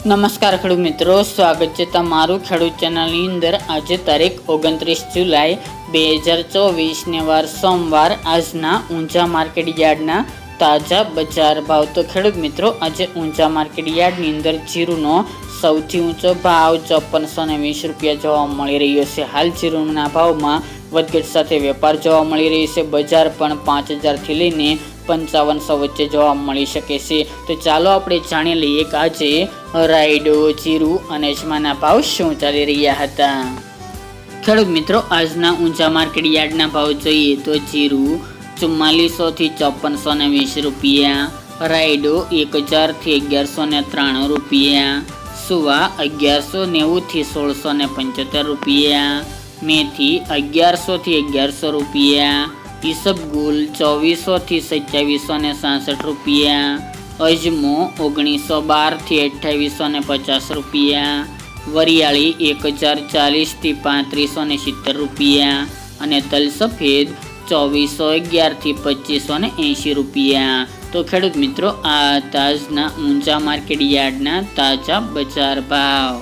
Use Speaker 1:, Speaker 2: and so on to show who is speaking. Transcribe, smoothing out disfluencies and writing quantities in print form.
Speaker 1: નમસ્કાર ખેડૂત મિત્રો, સ્વાગત છે તમારું ખેડૂત ચેનલની અંદર। આજે તારીખ 29 જુલાઈ 2024 ને વાર સોમવાર। આજના ઊંઝા માર્કેટ યાર્ડના તાજા બજાર ભાવ। તો ખેડૂત મિત્રો, આજે ઊંઝા માર્કેટ યાર્ડની અંદર જીરુનો સૌથી ઊંચો ભાવ 5420 રૂપિયા જોવા મળી રહ્યો છે। હાલ જીરુના ભાવમાં વધઘટ સાથે વેપાર જોવા મળી રહ્યો છે। બજાર પણ 5000 થી લઈને 5500 વચ્ચે જોવા મળી શકે છે। તો ચાલો આપણે જાણી લઈએ કે આજે રાયડો, જીરુ અને અજમાના ભાવ શું ચાલી રહ્યા હતા। ખેડૂત મિત્રો, આજના ઊંઝા માર્કેટ યાર્ડના ભાવ જોઈએ તો જીરુ 4400 થી 5420 રૂપિયા, રાયડો 1000 થી 1193 રૂપિયા, સુવા 1190 થી 1675 રૂપિયા, મેથી 1100 થી 1100 રૂપિયા, ઈસબગુલ 2400 થી 2766 રૂપિયા, અજમો 1912 થી 2850 રૂપિયા, વરિયાળી 1040 થી 3570 રૂપિયા અને તલ સફેદ 2411 થી 2580 રૂપિયા। તો ખેડૂત મિત્રો, આ તાજના ઊંઝા માર્કેટ યાર્ડના તાજા બજાર ભાવ।